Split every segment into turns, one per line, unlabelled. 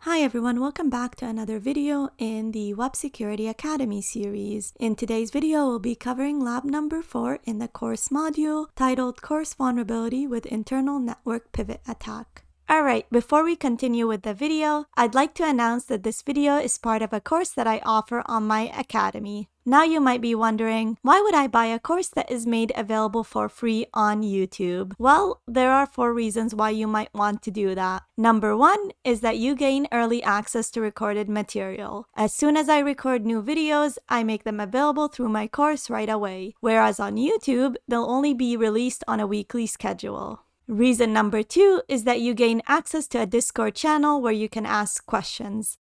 Hi everyone, welcome back to another video in the Web Security Academy series. In today's video, we'll be covering lab number 4 in the CORS module titled CORS Vulnerability with Internal Network Pivot Attack. Alright, before we continue with the video, I'd like to announce that this video is part of a course that I offer on my academy. Now you might be wondering, why would I buy a course that is made available for free on YouTube? Well, there are 4 reasons why you might want to do that. Number 1 is that you gain early access to recorded material. As soon as I record new videos, I make them available through my course right away, whereas on YouTube, they'll only be released on a weekly schedule. Reason number 2 is that you gain access to a Discord channel where you can ask questions.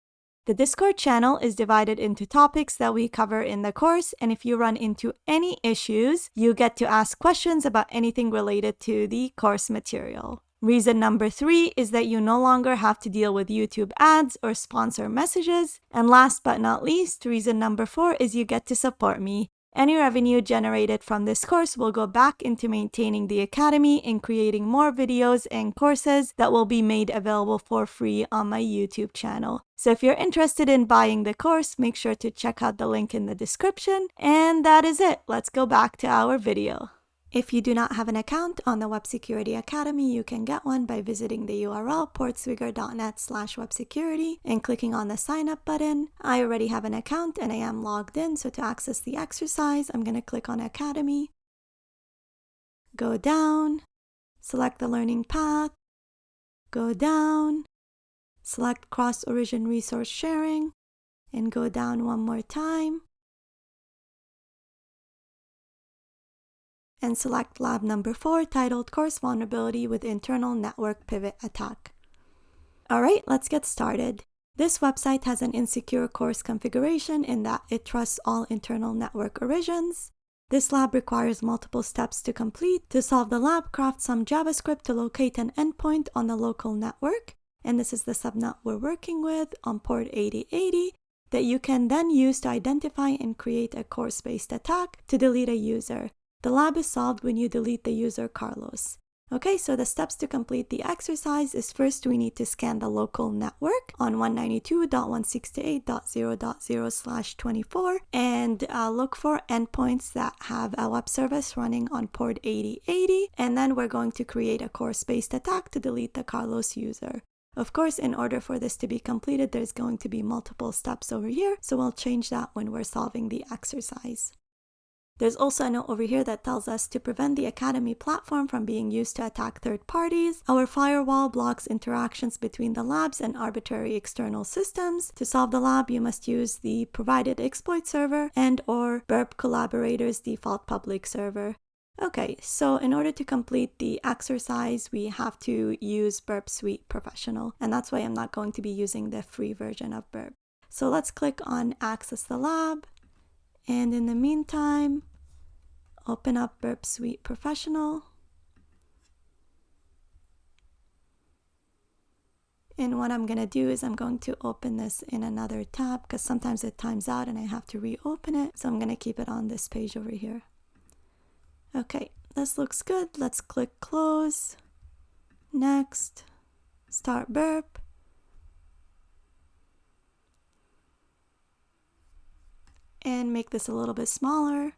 The Discord channel is divided into topics that we cover in the course, and if you run into any issues, you get to ask questions about anything related to the course material. Reason number 3 is that you no longer have to deal with YouTube ads or sponsor messages. And last but not least, reason number 4 is you get to support me. Any revenue generated from this course will go back into maintaining the academy and creating more videos and courses that will be made available for free on my YouTube channel. So if you're interested in buying the course, make sure to check out the link in the description. And that is it. Let's go back to our video. If you do not have an account on the Web Security Academy, you can get one by visiting the URL portswigger.net/websecurity and clicking on the sign up button. I already have an account and I am logged in, so to access the exercise, I'm going to click on Academy, go down, select the learning path, go down, select cross-origin resource sharing, and go down one more time. And select lab number 4 titled CORS Vulnerability with Internal Network Pivot Attack. Alright, let's get started. This website has an insecure CORS configuration in that it trusts all internal network origins. This lab requires multiple steps to complete. To solve the lab, craft some JavaScript to locate an endpoint on the local network. And this is the subnet we're working with on port 8080 that you can then use to identify and create a CORS-based attack to delete a user. The lab is solved when you delete the user Carlos. Okay, so the steps to complete the exercise is first we need to scan the local network on 192.168.0.0/24 and look for endpoints that have a web service running on port 8080, and then we're going to create a CORS-based attack to delete the Carlos user. Of course, in order for this to be completed, there's going to be multiple steps over here, so we'll change that when we're solving the exercise. There's also a note over here that tells us to prevent the Academy platform from being used to attack third parties. Our firewall blocks interactions between the labs and arbitrary external systems. To solve the lab, you must use the provided exploit server and/or burp collaborator's default public server. Okay, so in order to complete the exercise, we have to use Burp Suite Professional, and that's why I'm not going to be using the free version of Burp. So let's click on Access the Lab, and in the meantime, open up Burp Suite Professional. And what I'm going to do is I'm going to open this in another tab because sometimes it times out and I have to reopen it. So I'm going to keep it on this page over here. Okay, this looks good. Let's click Close. Next. Start Burp. And make this a little bit smaller.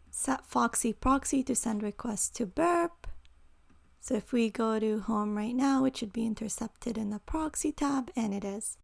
Set Foxy Proxy to send requests to Burp. So if we go to Home right now, it should be intercepted in the Proxy tab, and it is.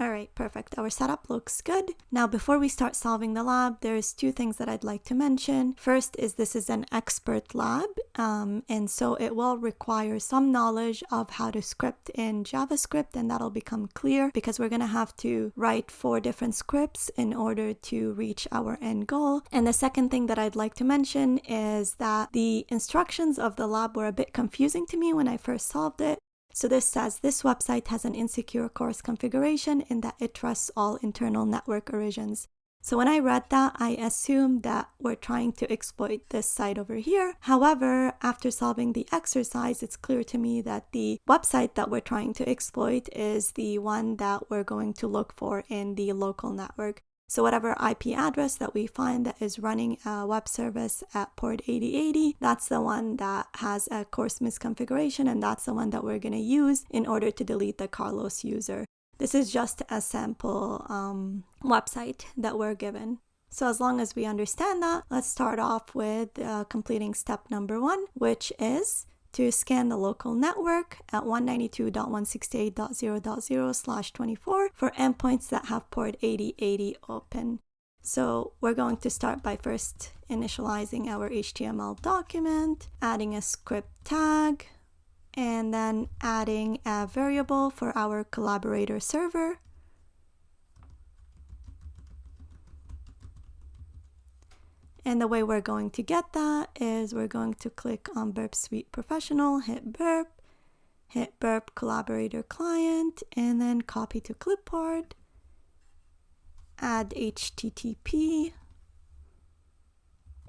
Alright, perfect. Our setup looks good. Now, before we start solving the lab, there's 2 things that I'd like to mention. First is this is an expert lab, and so it will require some knowledge of how to script in JavaScript, and that'll become clear because we're going to have to write 4 different scripts in order to reach our end goal. And the second thing that I'd like to mention is that the instructions of the lab were a bit confusing to me when I first solved it. So this says this website has an insecure CORS configuration in that it trusts all internal network origins. So when I read that, I assumed that we're trying to exploit this site over here. However, after solving the exercise, it's clear to me that the website that we're trying to exploit is the one that we're going to look for in the local network. So whatever IP address that we find that is running a web service at port 8080, that's the one that has a CORS misconfiguration, and that's the one that we're going to use in order to delete the Carlos user. This is just a sample website that we're given. So as long as we understand that, let's start off with completing step number 1, which is to scan the local network at 192.168.0.0/24 for endpoints that have port 8080 open. So we're going to start by first initializing our HTML document, adding a script tag, and then adding a variable for our collaborator server. And the way we're going to get that is we're going to click on Burp Suite Professional, hit Burp Collaborator Client, and then copy to clipboard, add HTTP,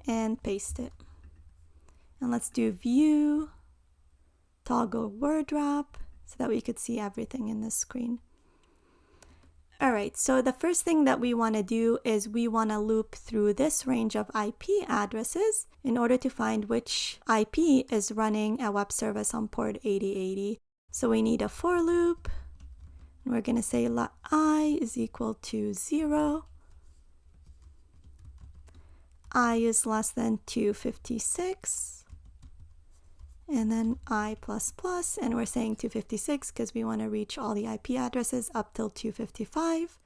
and paste it. And let's do View, toggle word wrap, so that we could see everything in this screen. Alright, so the first thing that we want to do is we want to loop through this range of IP addresses in order to find which IP is running a web service on port 8080. So we need a for loop. We're going to say let I is equal to 0. I is less than 256. And then I++, and we're saying 256 because we want to reach all the IP addresses up till 255.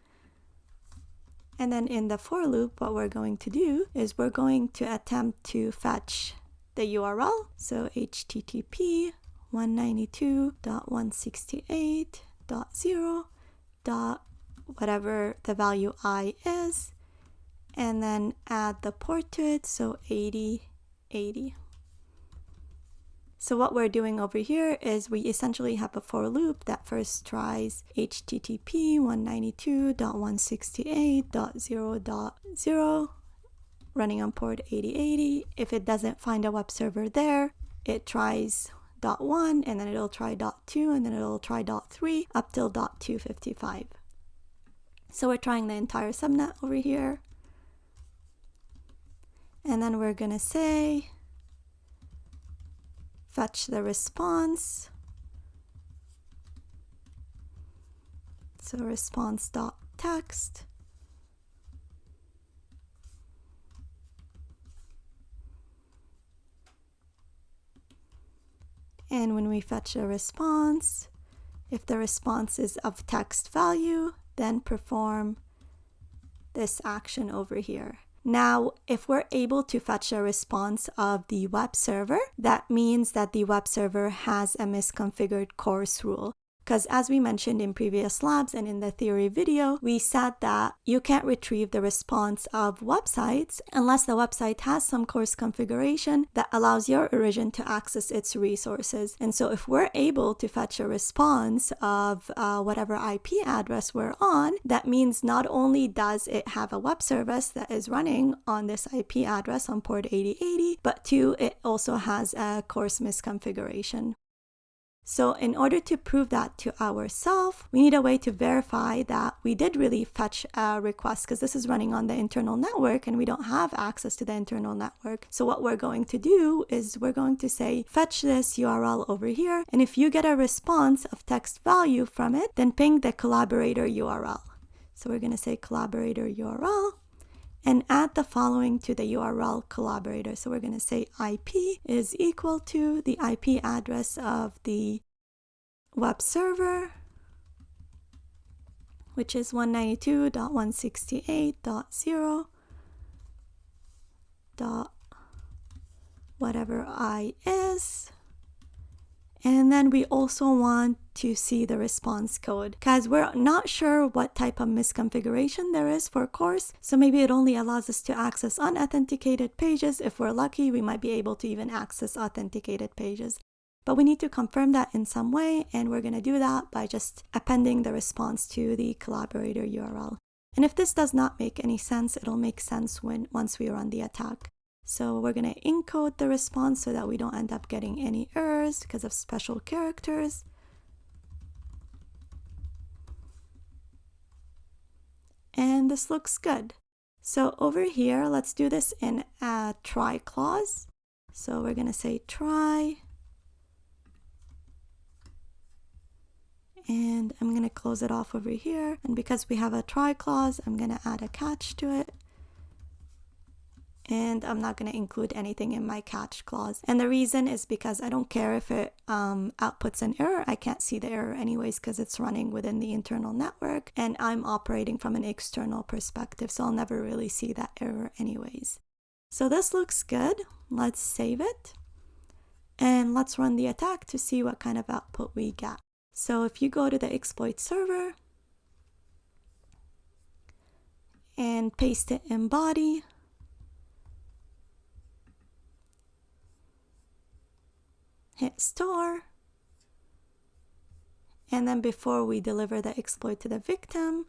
And then in the for loop, what we're going to do is we're going to attempt to fetch the URL. So HTTP 192.168.0. whatever the value I is, and then add the port to it, so 8080. So what we're doing over here is we essentially have a for loop that first tries HTTP 192.168.0.0 running on port 8080. If it doesn't find a web server there, it tries .1, and then it'll try .2, and then it'll try .3 up till .255. So we're trying the entire subnet over here. And then we're going to say fetch the response. So response.text. And when we fetch a response, if the response is of text value, then perform this action over here. Now, if we're able to fetch a response of the web server, that means that the web server has a misconfigured CORS rule. Because as we mentioned in previous labs and in the theory video, we said that you can't retrieve the response of websites unless the website has some CORS configuration that allows your origin to access its resources. And so if we're able to fetch a response of whatever IP address we're on, that means not only does it have a web service that is running on this IP address on port 8080, but two, it also has a CORS misconfiguration. So in order to prove that to ourselves, we need a way to verify that we did really fetch a request, because this is running on the internal network and we don't have access to the internal network. So what we're going to do is we're going to say fetch this URL over here, and if you get a response of text value from it, then ping the collaborator URL. So we're going to say collaborator URL and add the following to the URL collaborator. So we're going to say IP is equal to the IP address of the web server, which is 192.168.0. whatever I is. And then we also want to see the response code, because we're not sure what type of misconfiguration there is for CORS. So maybe it only allows us to access unauthenticated pages. If we're lucky, we might be able to even access authenticated pages. But we need to confirm that in some way, and we're going to do that by just appending the response to the collaborator URL. And if this does not make any sense, it'll make sense once we run the attack. So we're going to encode the response so that we don't end up getting any errors because of special characters. and this looks good. So over here, let's do this in a try clause. So we're going to say try, and I'm going to close it off over here. And because we have a try clause, I'm going to add a catch to it. And I'm not going to include anything in my catch clause. And the reason is because I don't care if it outputs an error. I can't see the error anyways because it's running within the internal network and I'm operating from an external perspective, so I'll never really see that error anyways. So this looks good. Let's save it and let's run the attack to see what kind of output we get. So if you go to the exploit server and paste it in body, hit store, and then before we deliver the exploit to the victim,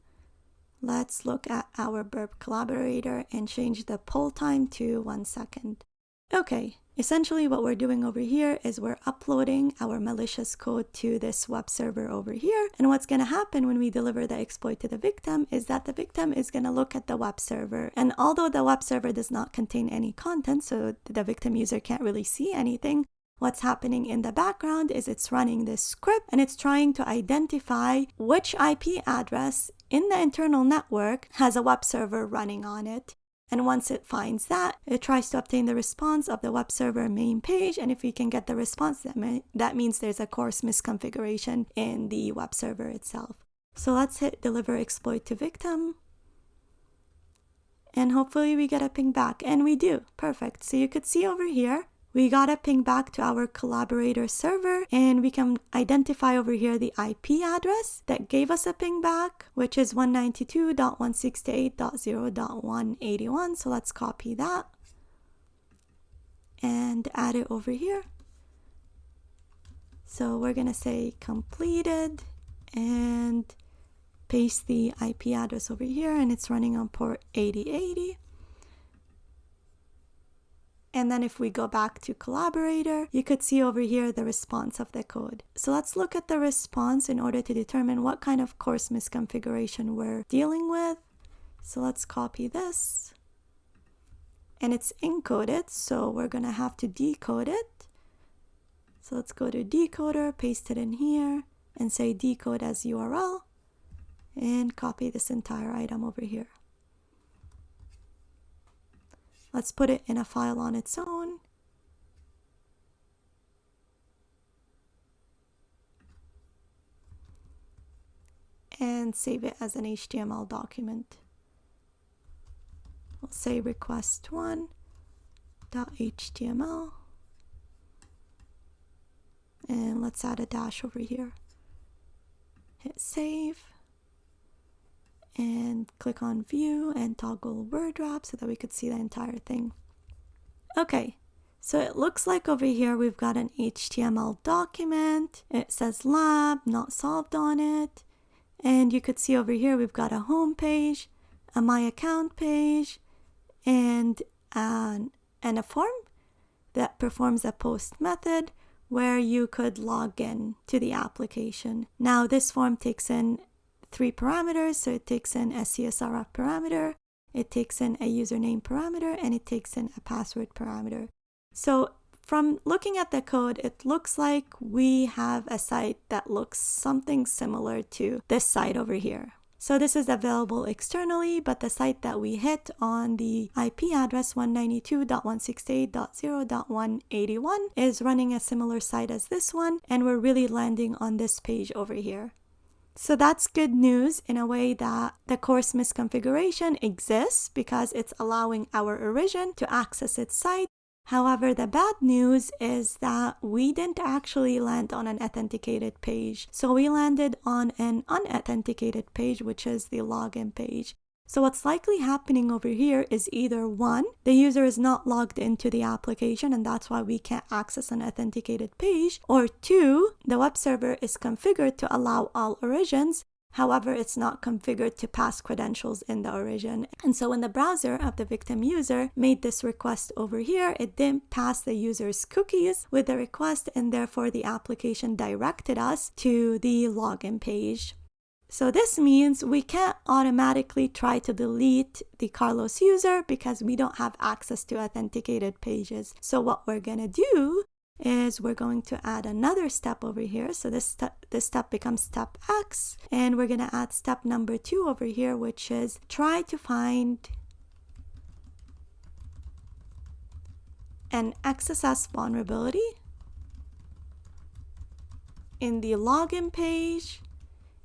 let's look at our burp collaborator and change the poll time to 1 second. Okay, essentially what we're doing over here is we're uploading our malicious code to this web server over here, and what's going to happen when we deliver the exploit to the victim is that the victim is going to look at the web server, and although the web server does not contain any content, so the victim user can't really see anything, what's happening in the background is it's running this script and it's trying to identify which IP address in the internal network has a web server running on it. And once it finds that, it tries to obtain the response of the web server main page. And if we can get the response, that means there's a CORS misconfiguration in the web server itself. So let's hit deliver exploit to victim. And hopefully we get a ping back. And we do. Perfect. So you could see over here, we got a ping back to our collaborator server, and we can identify over here the IP address that gave us a ping back, which is 192.168.0.181. So let's copy that and add it over here. So we're going to say completed and paste the IP address over here, and it's running on port 8080. And then if we go back to collaborator, you could see over here the response of the code. So let's look at the response in order to determine what kind of CORS misconfiguration we're dealing with. So let's copy this. And it's encoded, so we're going to have to decode it. So let's go to decoder, paste it in here, and say decode as URL, and copy this entire item over here. Let's put it in a file on its own. And save it as an HTML document. We'll say request1.html. And let's add a dash over here. Hit save. And click on view and toggle word wrap so that we could see the entire thing. Okay, so it looks like over here we've got an HTML document. It says lab, not solved on it. And you could see over here we've got a home page, a my account page, and a form that performs a post method where you could log in to the application. Now this form takes in 3 parameters, so it takes in a CSRF parameter, it takes in a username parameter, and it takes in a password parameter. So from looking at the code, it looks like we have a site that looks something similar to this site over here. So this is available externally, but the site that we hit on the IP address 192.168.0.181 is running a similar site as this one, and we're really landing on this page over here. So that's good news in a way that the CORS misconfiguration exists because it's allowing our origin to access its site. However, the bad news is that we didn't actually land on an authenticated page. So we landed on an unauthenticated page, which is the login page. So what's likely happening over here is either 1, the user is not logged into the application and that's why we can't access an authenticated page, or 2, the web server is configured to allow all origins, however it's not configured to pass credentials in the origin. And so when the browser of the victim user made this request over here, it didn't pass the user's cookies with the request, and therefore the application directed us to the login page. So this means we can't automatically try to delete the Carlos user because we don't have access to authenticated pages. So what we're going to do is we're going to add another step over here. So this step becomes step X, and we're going to add step number 2 over here, which is try to find an XSS vulnerability in the login page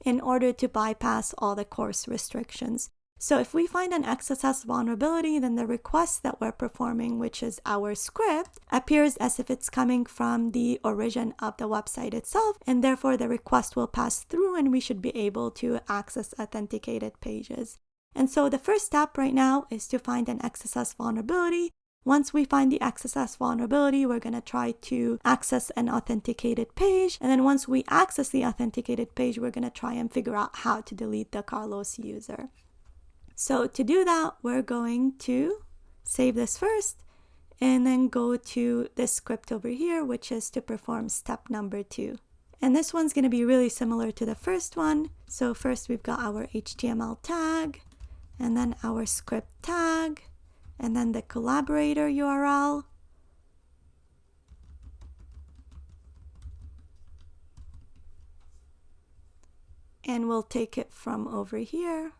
in order to bypass all the CORS restrictions. So if we find an XSS vulnerability, then the request that we're performing, which is our script, appears as if it's coming from the origin of the website itself, and therefore the request will pass through and we should be able to access authenticated pages. And so the first step right now is to find an XSS vulnerability. Once we find the XSS vulnerability, we're going to try to access an authenticated page. And then once we access the authenticated page, we're going to try and figure out how to delete the Carlos user. So to do that, we're going to save this first and then go to this script over here, which is to perform step number 2. And this one's going to be really similar to the first one. So first we've got our HTML tag, and then our script tag, and then the collaborator URL. And we'll take it from over here.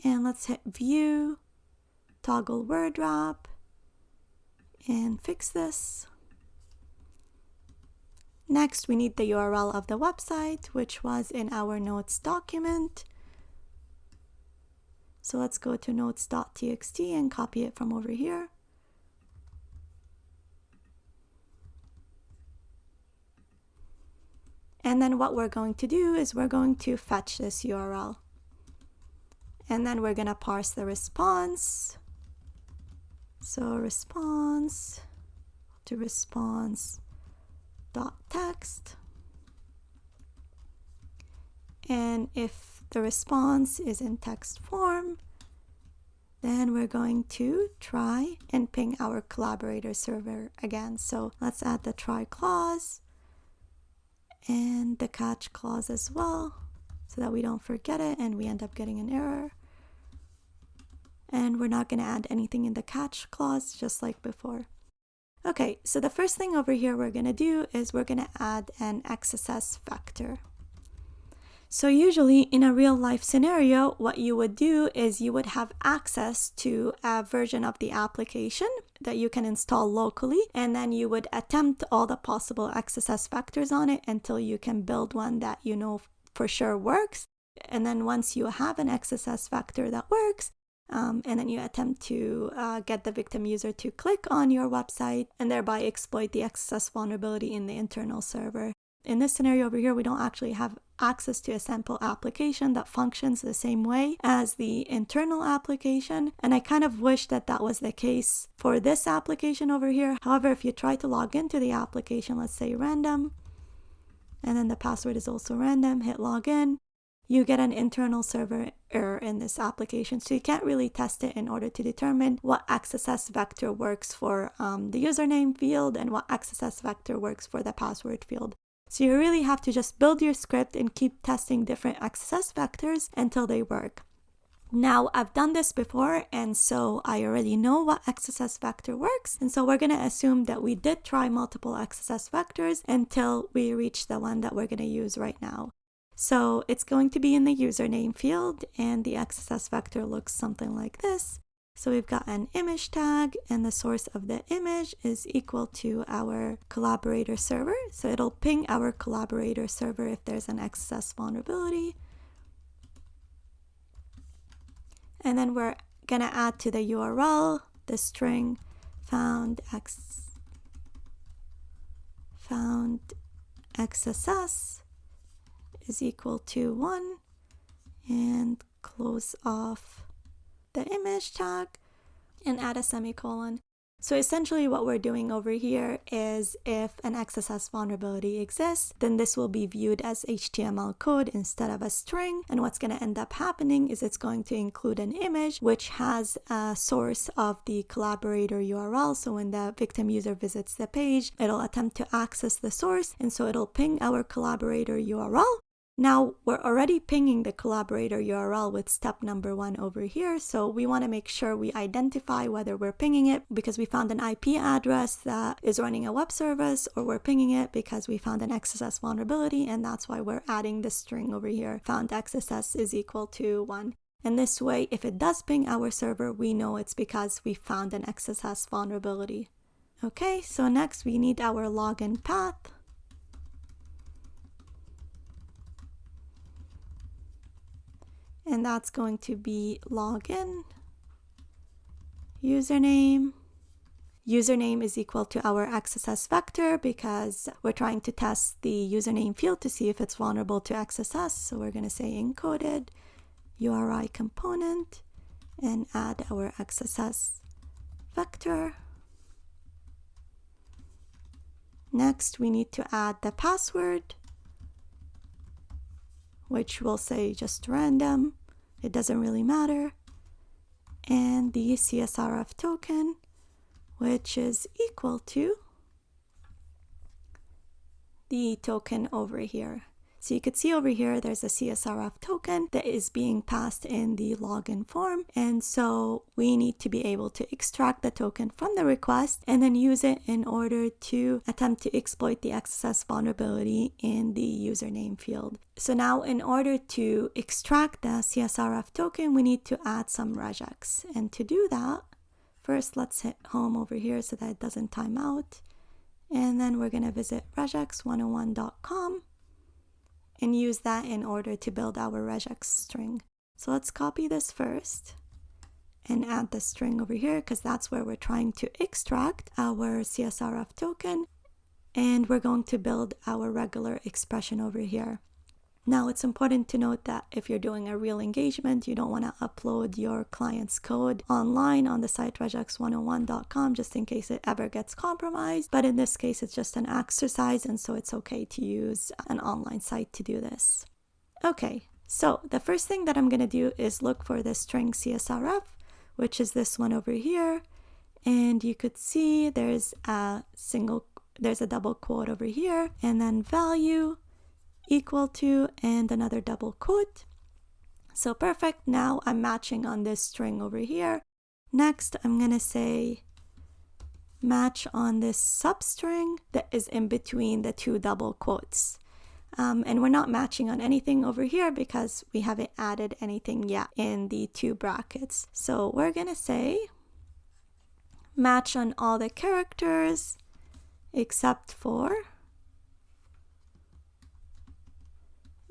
And let's hit view, toggle word wrap, and fix this. Next, we need the URL of the website, which was in our notes document. So let's go to notes.txt and copy it from over here. And then what we're going to do is we're going to fetch this URL. And then we're going to parse the response. So response to response.text. And if the response is in text form, then we're going to try and ping our collaborator server again. So let's add the try clause and the catch clause as well, so that we don't forget it and we end up getting an error. And we're not going to add anything in the catch clause, just like before. Okay, so the first thing over here we're going to do is we're going to add an XSS vector. So usually in a real life scenario, what you would do is you would have access to a version of the application that you can install locally, and then you would attempt all the possible XSS vectors on it until you can build one that you know for sure works. And then once you have an XSS vector that works, and then you attempt to get the victim user to click on your website and thereby exploit the XSS vulnerability in the internal server. In this scenario over here, we don't actually have access to a sample application that functions the same way as the internal application. And I kind of wish that that was the case for this application over here. However, if you try to log into the application, let's say random, and then the password is also random, hit login, you get an internal server error in this application. So you can't really test it in order to determine what XSS vector works for the username field and what XSS vector works for the password field. So you really have to just build your script and keep testing different XSS vectors until they work. Now, I've done this before, and so I already know what XSS vector works. And so we're going to assume that we did try multiple XSS vectors until we reach the one that we're going to use right now. So it's going to be in the username field, and the XSS vector looks something like this. So we've got an image tag, and the source of the image is equal to our collaborator server. So it'll ping our collaborator server if there's an XSS vulnerability. And then we're going to add to the URL the string found XSS is equal to 1, and close off the image tag and add a semicolon. So essentially what we're doing over here is if an XSS vulnerability exists, then this will be viewed as HTML code instead of a string. And what's going to end up happening is it's going to include an image which has a source of the collaborator URL. So when the victim user visits the page, it'll attempt to access the source. And so it'll ping our collaborator URL. Now, we're already pinging the collaborator URL with step number 1 over here, so we want to make sure we identify whether we're pinging it because we found an IP address that is running a web service, or we're pinging it because we found an XSS vulnerability, and that's why we're adding the string over here, found XSS is equal to 1. And this way, if it does ping our server, we know it's because we found an XSS vulnerability. Okay, so next we need our login path. And that's going to be login, username. Username is equal to our XSS vector because we're trying to test the username field to see if it's vulnerable to XSS. So we're going to say encoded URI component and add our XSS vector. Next, we need to add the password, which will say just random. It doesn't really matter. And the CSRF token, which is equal to the token over here. So you could see over here, there's a CSRF token that is being passed in the login form. And so we need to be able to extract the token from the request and then use it in order to attempt to exploit the XSS vulnerability in the username field. So now in order to extract the CSRF token, we need to add some regex. And to do that, first let's hit home over here so that it doesn't time out. And then we're going to visit regex101.com. and use that in order to build our regex string. So let's copy this first and add the string over here because that's where we're trying to extract our CSRF token, and we're going to build our regular expression over here. Now it's important to note that if you're doing a real engagement, you don't want to upload your client's code online on the site regex101.com just in case it ever gets compromised. But in this case, it's just an exercise, and so it's okay to use an online site to do this. Okay, so the first thing that I'm going to do is look for the string CSRF, which is this one over here. And you could see there's a double quote over here, and then value equal to, and another double quote. So perfect. Now I'm matching on this string over here. Next, I'm going to say match on this substring that is in between the two double quotes. And we're not matching on anything over here because we haven't added anything yet in the two brackets. So we're going to say match on all the characters except for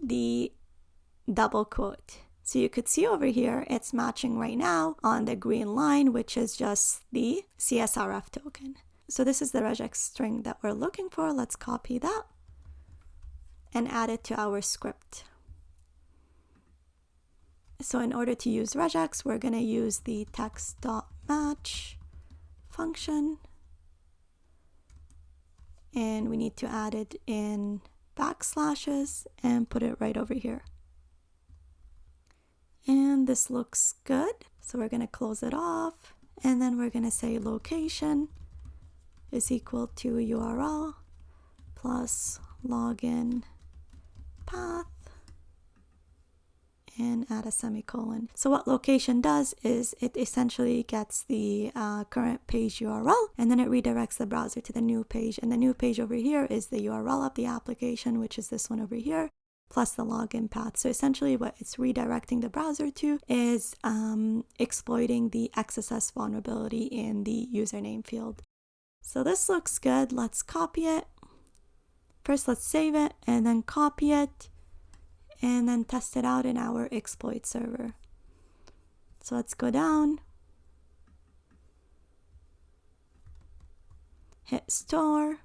the double quote. So you could see over here, it's matching right now on the green line, which is just the CSRF token. So this is the regex string that we're looking for. Let's copy that and add it to our script. So in order to use regex, we're going to use the text.match function. And we need to add it in backslashes and put it right over here. And this looks good. So we're going to close it off. And then we're going to say location is equal to URL plus login path and add a semicolon. So what location does is it essentially gets the current page URL, and then it redirects the browser to the new page. And the new page over here is the URL of the application, which is this one over here, plus the login path. So essentially what it's redirecting the browser to is exploiting the XSS vulnerability in the username field. So this looks good. Let's copy it. First, let's save it and then copy it, and then test it out in our exploit server. So let's go down, hit store,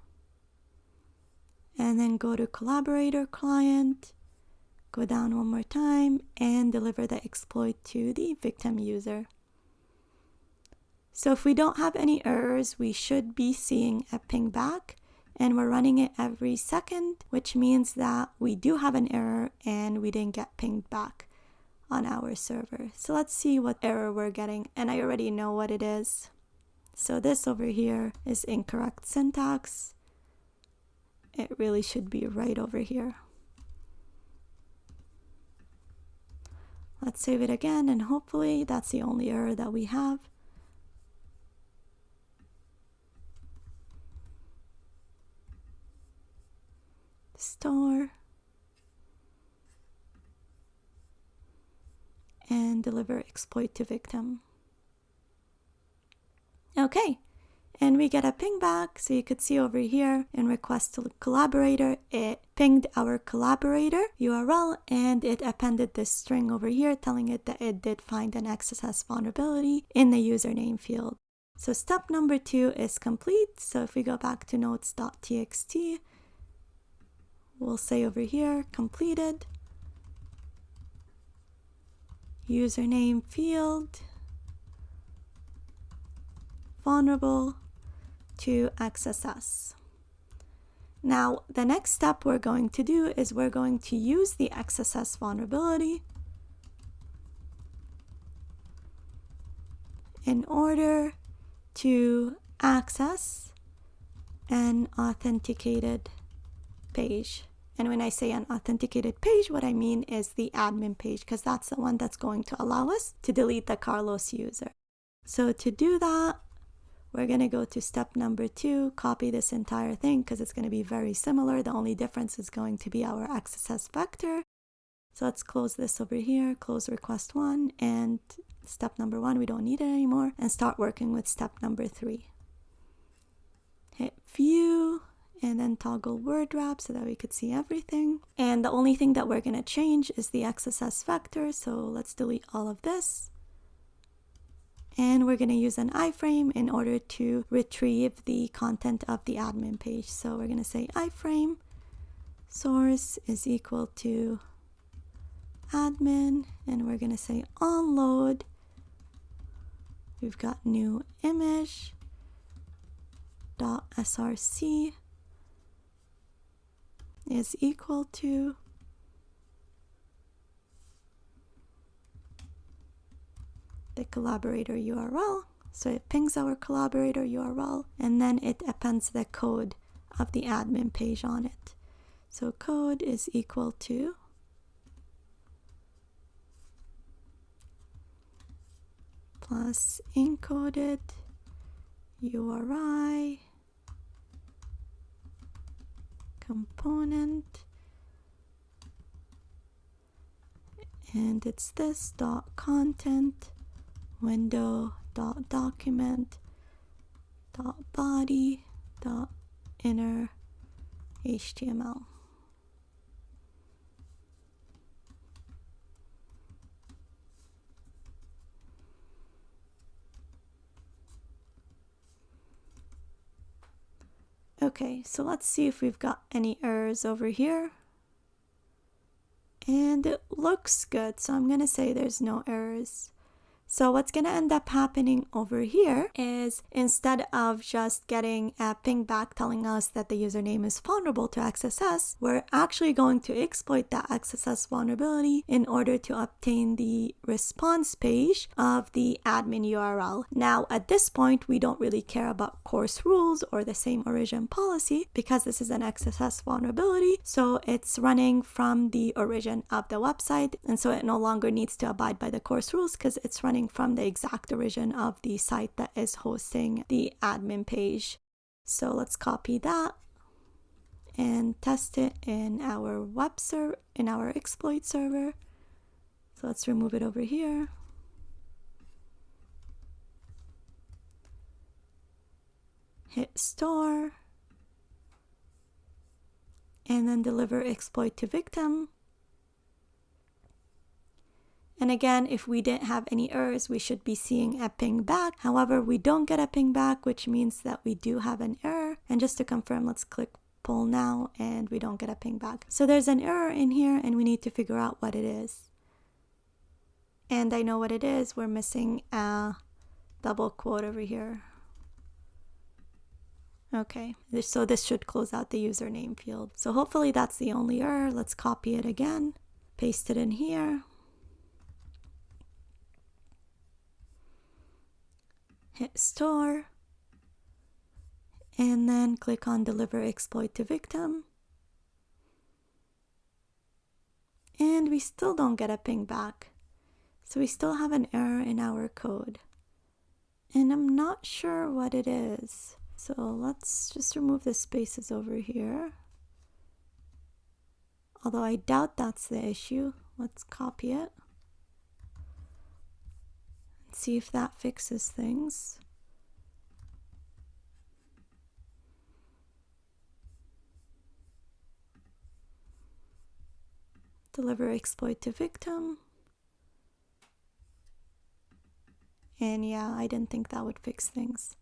and then go to collaborator client, go down one more time, and deliver the exploit to the victim user. So if we don't have any errors, we should be seeing a ping back, and we're running it every second, which means that we do have an error and we didn't get pinged back on our server. So let's see what error we're getting, and I already know what it is. So this over here is incorrect syntax. It really should be right over here. Let's save it again, and hopefully that's the only error that we have. Store and deliver exploit to victim. Okay, and we get a ping back. So you could see over here in request to collaborator, it pinged our collaborator URL and it appended this string over here telling it that it did find an XSS vulnerability in the username field. So step number 2 is complete. So if we go back to notes.txt, we'll say over here completed, username field vulnerable to XSS. Now the next step we're going to do is we're going to use the XSS vulnerability in order to access an authenticated page. And when I say an authenticated page, what I mean is the admin page, because that's the one that's going to allow us to delete the Carlos user. So to do that, we're going to go to step number 2, copy this entire thing because it's going to be very similar. The only difference is going to be our XSS vector. So let's close this over here, close request 1, and step number 1, we don't need it anymore, and start working with step number 3. Hit view and then toggle word wrap so that we could see everything. And the only thing that we're going to change is the XSS vector. So let's delete all of this. And we're going to use an iframe in order to retrieve the content of the admin page. So we're going to say iframe source is equal to admin, and we're going to say onload. We've got new image .src is equal to the collaborator URL. So it pings our collaborator URL and then it appends the code of the admin page on it. So code is equal to plus encoded URI component, and it's this dot content window dot document dot body dot inner HTML. Okay, so let's see if we've got any errors over here. And it looks good, so I'm going to say there's no errors. So what's going to end up happening over here is instead of just getting a ping back telling us that the username is vulnerable to XSS, we're actually going to exploit that XSS vulnerability in order to obtain the response page of the admin URL. Now, at this point, we don't really care about CORS rules or the same origin policy because this is an XSS vulnerability. So it's running from the origin of the website. And so it no longer needs to abide by the CORS rules because it's running from the exact origin of the site that is hosting the admin page. So let's copy that and test it in our web server, in our exploit server. So let's remove it over here. Hit store and then deliver exploit to victim. And again, if we didn't have any errors, we should be seeing a ping back. However, we don't get a ping back, which means that we do have an error. And just to confirm, let's click pull now, and we don't get a ping back. So there's an error in here, and we need to figure out what it is. And I know what it is. We're missing a double quote over here. Okay, so this should close out the username field. So hopefully that's the only error. Let's copy it again, paste it in here. Hit store. And then click on deliver exploit to victim. And we still don't get a ping back. So we still have an error in our code. And I'm not sure what it is. So let's just remove the spaces over here. Although I doubt that's the issue. Let's copy it. And see if that fixes things. Deliver exploit to victim. And yeah, I didn't think that would fix things.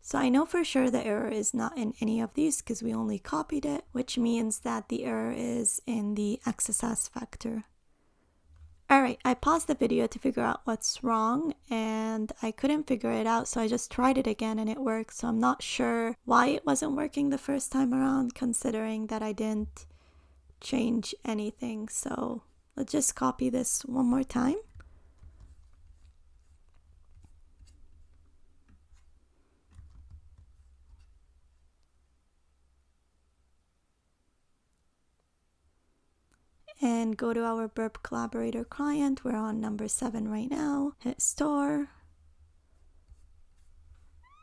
So I know for sure the error is not in any of these because we only copied it, which means that the error is in the XSS vector. Alright, I paused the video to figure out what's wrong and I couldn't figure it out, so I just tried it again and it worked. So I'm not sure why it wasn't working the first time around, considering that I didn't change anything. So let's just copy this one more time. And go to our Burp Collaborator client. We're on number 7 right now. Hit store.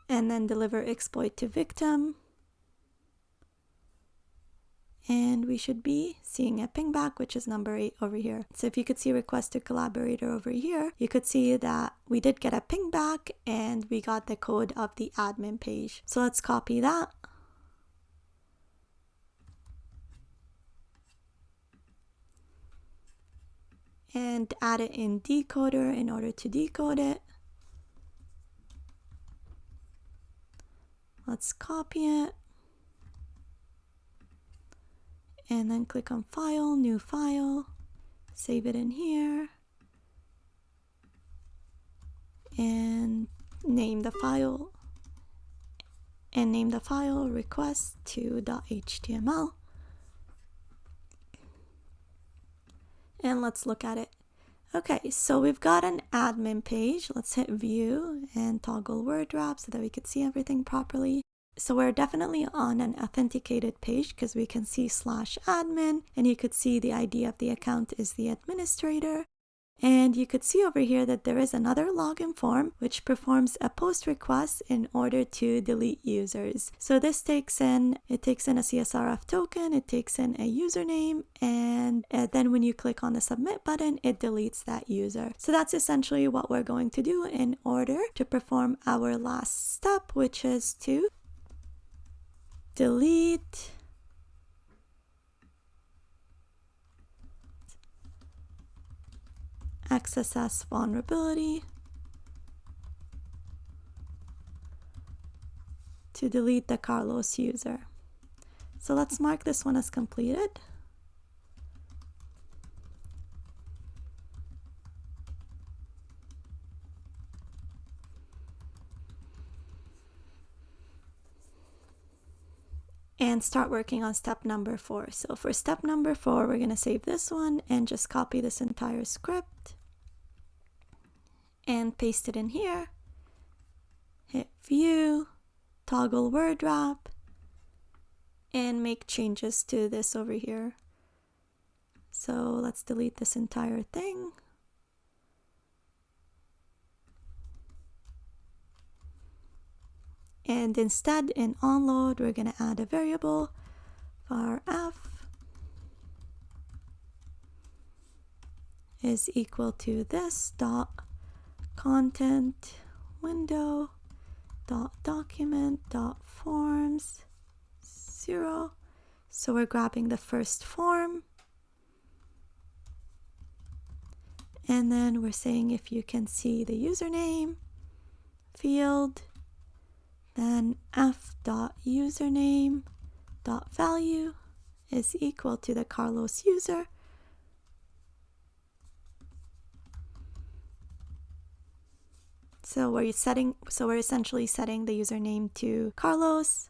And then deliver exploit to victim. And we should be seeing a ping back, which is number 8 over here. So if you could see request to collaborator over here, you could see that we did get a ping back and we got the code of the admin page. So let's copy that. And add it in decoder in order to decode it. Let's copy it. And then click on File, New File. Save it in here. And name the file. And name the file request2.html. And let's look at it. Okay, so we've got an admin page. Let's hit view and toggle word wrap so that we could see everything properly. So we're definitely on an authenticated page because we can see /admin and you could see the ID of the account is the administrator. And you could see over here that there is another login form which performs a post request in order to delete users. So this takes in a CSRF token, it takes in a username, and then when you click on the submit button, it deletes that user. So that's essentially what we're going to do in order to perform our last step, which is to delete XSS vulnerability to delete the Carlos user. So let's mark this one as completed. And start working on step number 4. So for step number 4, we're going to save this one and just copy this entire script and paste it in here. Hit view, toggle word wrap, and make changes to this over here. So let's delete this entire thing. And instead, in onload, we're going to add a variable var f is equal to this dot content window dot document dot forms 0. So we're grabbing the first form. And then we're saying if you can see the username field, then f.username.value is equal to the Carlos user. So we're essentially setting the username to Carlos,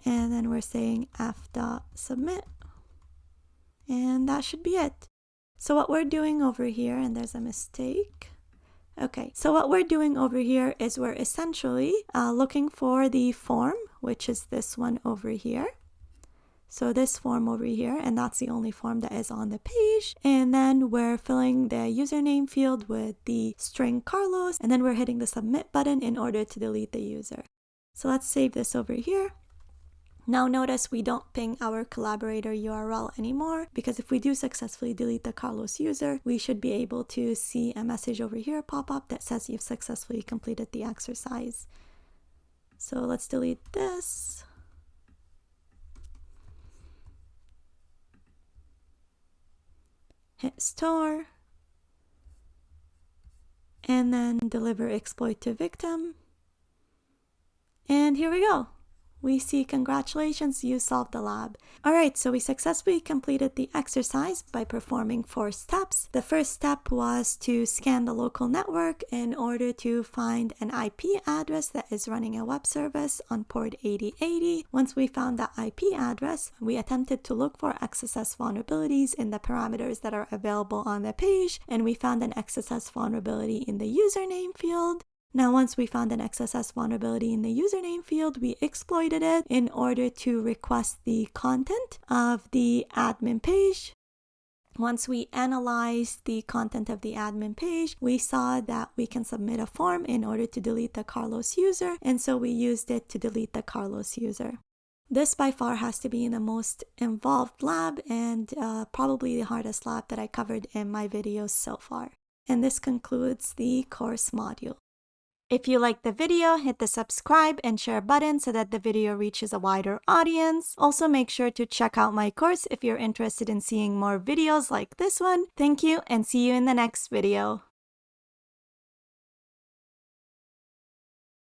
and then we're saying f.submit, and that should be it. So what we're doing over here, and there's a mistake. Okay, so what we're doing over here is we're essentially looking for the form, which is this one over here. So this form over here, and that's the only form that is on the page. And then we're filling the username field with the string Carlos, and then we're hitting the submit button in order to delete the user. So let's save this over here. Now notice we don't ping our collaborator URL anymore, because if we do successfully delete the Carlos user, we should be able to see a message over here pop up that says you've successfully completed the exercise. So let's delete this. Hit store, and then deliver exploit to victim. And here we go. We see congratulations, you solved the lab. Alright, so we successfully completed the exercise by performing 4 steps. The first step was to scan the local network in order to find an IP address that is running a web service on port 8080. Once we found that IP address, we attempted to look for XSS vulnerabilities in the parameters that are available on the page, and we found an XSS vulnerability in the username field. Now, once we found an XSS vulnerability in the username field, we exploited it in order to request the content of the admin page. Once we analyzed the content of the admin page, we saw that we can submit a form in order to delete the Carlos user, and so we used it to delete the Carlos user. This by far has to be the most involved lab and probably the hardest lab that I covered in my videos so far. And this concludes the course module. If you liked the video, hit the subscribe and share button so that the video reaches a wider audience. Also, make sure to check out my course if you're interested in seeing more videos like this one. Thank you, and see you in the next video.